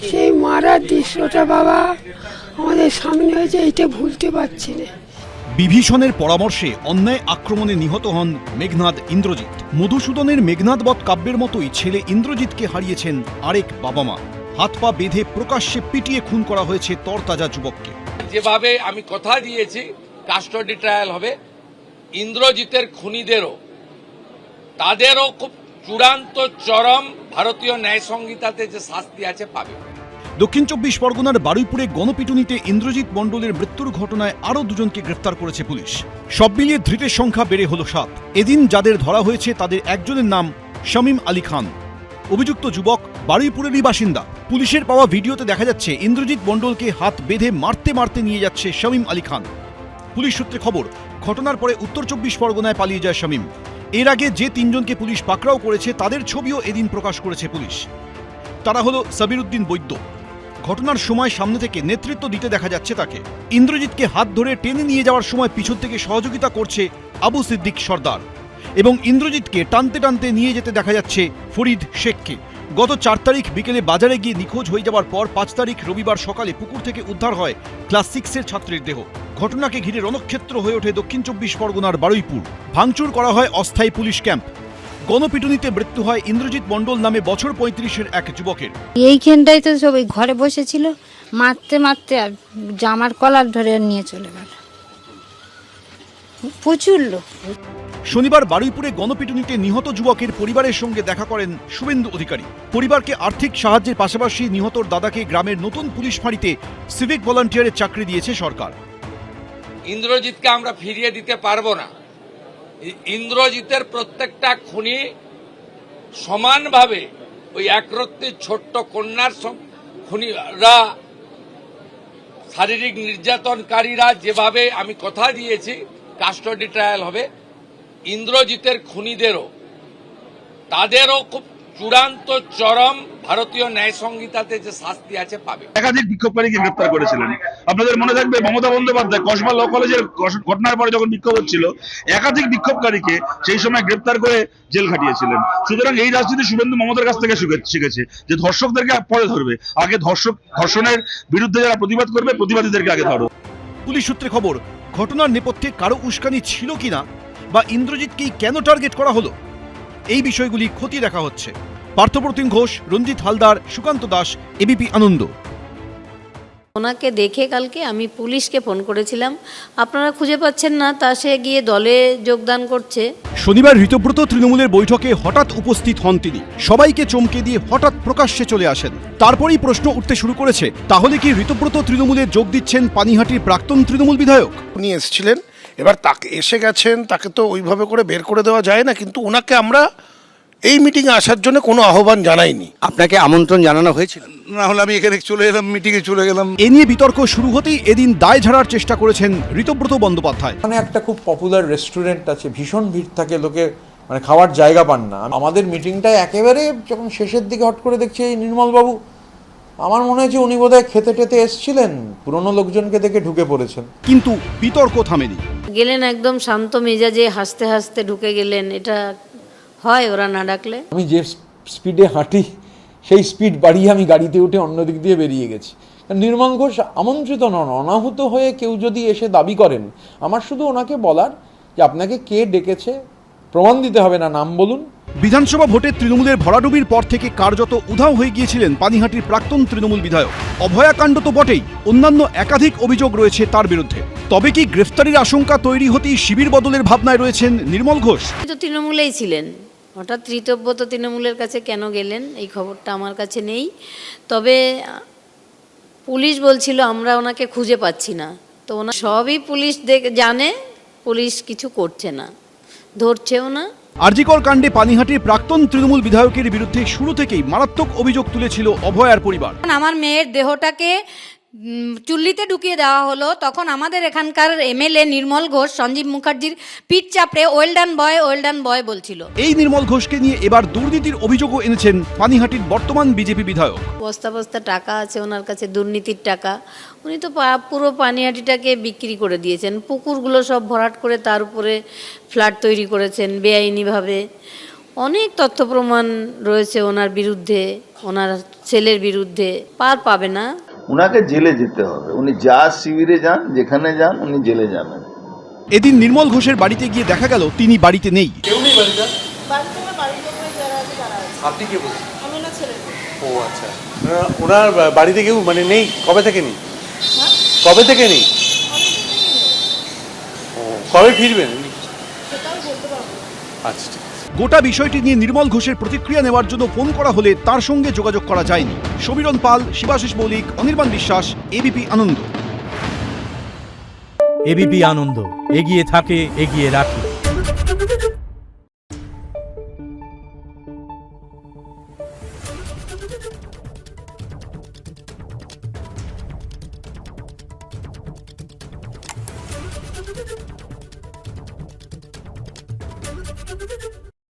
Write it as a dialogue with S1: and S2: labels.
S1: সেই মারার দৃশ্যটা বাবা আমাদের সামনে হয়েছে, এইটা ভুলতে পারছি না।
S2: বিভীষণের পরামর্শে অন্যায় আক্রমণে নিহত হন মেঘনাদ ইন্দ্রজিৎ। মধুসূদনের মেঘনাদবধ কাব্যের মতোই ছেলে ইন্দ্রজিৎকে হারিয়েছেন আরেক বাবা মা। হাত পা বেঁধে প্রকাশ্যে পিটিয়ে খুন করা হয়েছে তরতাজা যুবককে।
S3: যেভাবে আমি কথা দিয়েছি কাস্টডি ট্রায়াল হবে, ইন্দ্রজিতের খুনিদেরও তাদেরও খুব চূড়ান্ত চরম ভারতীয় ন্যায় সংহিতাতে যে শাস্তি আছে পাবে।
S2: দক্ষিণ চব্বিশ পরগনার বারুইপুরে গণপিটুনিতে ইন্দ্রজিৎ মণ্ডলের মৃত্যুর ঘটনায় আরও দুজনকে গ্রেফতার করেছে পুলিশ। সব মিলিয়ে ধৃতের সংখ্যা বেড়ে হল 7। এদিন যাদের ধরা হয়েছে তাদের একজনের নাম শামীম আলী খান। অভিযুক্ত যুবক বারুইপুরেরই বাসিন্দা। পুলিশের পাওয়া ভিডিওতে দেখা যাচ্ছে ইন্দ্রজিৎ মণ্ডলকে হাত বেঁধে মারতে মারতে নিয়ে যাচ্ছে শামীম আলী খান। পুলিশ সূত্রে খবর, ঘটনার পরে উত্তর চব্বিশ পরগনায় পালিয়ে যায় শামীম। এর আগে যে 3 জনকে পুলিশ পাকড়াও করেছে তাদের ছবিও এদিন প্রকাশ করেছে পুলিশ। তারা হলো সাবির উদ্দিন বৈদ্য। ঘটনার সময় সামনে থেকে নেতৃত্ব দিতে দেখা যাচ্ছে তাকে। ইন্দ্রজিৎকে হাত ধরে টেনে নিয়ে যাওয়ার সময় পিছন থেকে সহযোগিতা করছে আবু সিদ্দিক সর্দার এবং ইন্দ্রজিৎকে টানতে টানতে নিয়ে যেতে দেখা যাচ্ছে ফরিদ শেখকে। গত 4 তারিখ বিকেলে বাজারে গিয়ে নিখোঁজ হয়ে যাওয়ার পর 5 তারিখ রবিবার সকালে পুকুর থেকে উদ্ধার হয় ক্লাস 6-এর ছাত্রের দেহ। ঘটনাকে ঘিরে রণক্ষেত্র হয়ে ওঠে দক্ষিণ চব্বিশ পরগনার বারুইপুর। ভাঙচুর করা হয় অস্থায়ী পুলিশ ক্যাম্প। গণপিটুনিতে মৃত্যু হয় ইন্দ্রজিৎ মণ্ডল নামে বছর 35-এর এক যুবকের।
S4: এইখানটাই তো সবাই ঘরে বসেছিল, মারতে মারতে আর জামার কলার ধরে নিয়ে চলে গেল। প্রচুর লোক।
S2: শনিবার বারুইপুরে গণপিটুনিতে নিহত যুবকের পরিবারের সঙ্গে দেখা করেন শুভেন্দু অধিকারী। পরিবারকে আর্থিক সাহায্যের পাশাপাশি নিহতর দাদাকে গ্রামের নতুন পুলিশ ফাঁড়িতে সিভিক ভলান্টিয়ারের চাকরি দিয়েছে সরকার।
S3: ইন্দ্রজিৎকে আমরা ফিরিয়ে দিতে পারবো না। ইন্দ্রজিতের প্রত্যেকটা খুনি সমানভাবে ওই একরত্তি ছোট্ট কন্যার খুনিরা, শারীরিক নির্যাতনকারীরা যেভাবে আমি কথা দিয়েছি কাস্টডি ট্রায়াল হবে, ইন্দ্রজিতের খুনিদেরও তাদেরও খুব চূড়ান্ত চরম ভারতীয় ন্যায় সংহিতাতে যে শাস্তি আছে পাবে।
S5: একাধিক বিক্ষোভকারীকে গ্রেপ্তার করেছিলেন। আপনাদের মনে থাকবে মমতা বন্দ্যোপাধ্যায় কসবা ল কলেজের ঘটনার পরে যখন বিক্ষোভ হচ্ছিল একাধিক বিক্ষোভকারীকে সেই সময় গ্রেপ্তার করে জেল খাটিয়েছিলেন। সুতরাং এই রাজনীতি শুভেন্দু মমতার কাছ থেকে শিখেছে যে ধর্ষকদেরকে পরে ধরবে, আগে ধর্ষণের বিরুদ্ধে যারা প্রতিবাদ করবে প্রতিবাদীদেরকে আগে ধরো।
S2: পুলিশ সূত্রে খবর, ঘটনার নেপথ্যে কারো উস্কানি ছিল কিনা বা ইন্দ্রজিৎকেই কেন টার্গেট করা হলো, এই বিষয়গুলি খতিয়ে দেখা হচ্ছে। পার্থপ্রতিম ঘোষ, রঞ্জিত হালদার, সুকান্ত দাস, এবিপি আনন্দ।
S6: ওনাকে দেখে কালকে আমি পুলিশকে ফোন করেছিলাম, আপনারা খুঁজে পাচ্ছেন না, তা সে গিয়ে দলে যোগদান করছে।
S2: শনিবার ঋতব্রত তৃণমূলের বৈঠকে হঠাৎ উপস্থিত হন তিনি। সবাইকে চমকে দিয়ে হঠাৎ প্রকাশ্যে চলে আসেন। তারপরেই প্রশ্ন উঠতে শুরু করেছে, তাহলে কি ঋতব্রত তৃণমূলে যোগ দিচ্ছেন পানিহাটির প্রাক্তন তৃণমূল বিধায়ক?
S7: উনি এসেছিলেন, এবার তাকে এসে গেছেন, তাকে তো ওইভাবে করে বের করে দেওয়া যায় না, কিন্তু ওনাকে আমরা এই মিটিংয়ে আসার জন্য কোনো আহ্বান জানাইনি।
S8: আপনাকে আমন্ত্রণ জানানো হয়েছিল?
S7: না হলে আমি এখানে চলে এলাম, মিটিংয়ে চলে গেলাম।
S2: এ নিয়ে বিতর্ক শুরু হতেই এদিন দায় ঝাড়ার চেষ্টা করেছেন ঋতব্রত বন্দ্যোপাধ্যায়।
S9: মানে একটা খুব পপুলার রেস্টুরেন্ট আছে, ভীষণ ভিড় থাকে, লোকে মানে খাওয়ার জায়গা পান না। আমাদের মিটিংটা একেবারে যখন শেষের দিকে হট করে দেখছি এই নির্মলবাবু, আমার মনে হয়েছে উনি বোধহয় খেতে টেতে এসেছিলেন, পুরনো লোকজনকে দেখে ঢুকে পড়েছেন।
S2: কিন্তু বিতর্ক থামেনি।
S6: গেলেন একদম শান্ত মেজাজে, হাসতে হাসতে ঢুকে গেলেন। এটা হয় ওরা না ডাকলে?
S9: আমি যে স্পিডে হাঁটি সেই স্পিড বাড়িয়ে আমি গাড়িতে উঠে অন্য দিক দিয়ে বেরিয়ে গেছি। নির্মল ঘোষ আমন্ত্রিত নন, অনাহুত হয়ে কেউ যদি এসে দাবি করেন, আমার শুধু ওনাকে বলার যে আপনাকে কে ডেকেছে প্রমাণ দিতে হবে না, নাম বলুন।
S2: বিধানসভা ভোটে তৃণমূলের ভরাডুবির পর থেকে কার্যত উধাও হয়ে গিয়েছিলেন পানিহাটির প্রাক্তন তৃণমূল বিধায়ক। অভয়াকাণ্ড তো বটেই, অন্যান্য একাধিক অভিযোগ রয়েছে তার বিরুদ্ধে। তবে কি গ্রেফতারির আশঙ্কা তৈরি হতেই শিবির বদলের ভাবনায় রয়েছেন নির্মল ঘোষ?
S6: তো তৃণমূলেই ছিলেন, হঠাৎ ঋতব্রত তৃণমূলের কাছে কেন গেলেন এই খবরটা আমার কাছে নেই। তবে পুলিশ বলছিল আমরা ওনাকে খুঁজে পাচ্ছি না, তো ওনা সবই পুলিশ জানে, পুলিশ কিছু করছে না, ধরছেও না।
S2: আরজিকর কাণ্ডে পানিহাটির প্রাক্তন তৃণমূল বিধায়কের বিরুদ্ধে শুরু থেকেই মারাত্মক অভিযোগ তুলেছিল অভয়ার পরিবার।
S10: আমার মেয়ের দেহটাকে চুল্লিতে ঢুকিয়ে দেওয়া হলো, তখন আমাদের এখানকার এমএলএ নির্মল ঘোষ সঞ্জীব মুখার্জির পিঠ চাপড়ে ওয়েলডান বয় বলছিল।
S2: এই নির্মল ঘোষকে নিয়ে এবার দুর্নীতির অভিযোগও এনেছেন পানিহাটির বর্তমান বিজেপি বিধায়ক।
S6: বস্তা বস্তা টাকা আছে ওনার কাছে, দুর্নীতির টাকা। উনি তো পুরো পানিহাটিটাকে বিক্রি করে দিয়েছেন, পুকুরগুলো সব ভরাট করে তার উপরে ফ্ল্যাট তৈরি করেছেন বেআইনিভাবে। অনেক তথ্য প্রমাণ রয়েছে ওনার বিরুদ্ধে, ওনার ছেলের বিরুদ্ধে, পার পাবে না।
S11: উনাকে জেলে যেতে হবে, উনি যা শিবিরে যান, যেখানে যান উনি জেলে যাবেন।
S2: এদিন নির্মল ঘোষের বাড়িতে গিয়ে দেখা গেল তিনি বাড়িতে নেই।
S12: কেউ নেই বাড়িতে? আপনি কে বলছেন? ও আচ্ছা, ওনার বাড়িতে কেউ মানে নেই? কবে থেকে নেই? কবে থেকে নেই? ও, কবে ফিরবেন? আচ্ছা ঠিক আছে।
S2: গোটা বিষয়টি নিয়ে নির্মল ঘোষের প্রতিক্রিয়া নেওয়ার জন্য ফোন করা হলে তার সঙ্গে যোগাযোগ করা যায়নি। সমীরণ পাল, শিবাশিস মৌলিক, অনির্বাণ বিশ্বাস, এবিপি আনন্দ।
S13: এবিপি আনন্দ, এগিয়ে থাকে, এগিয়ে রাখে।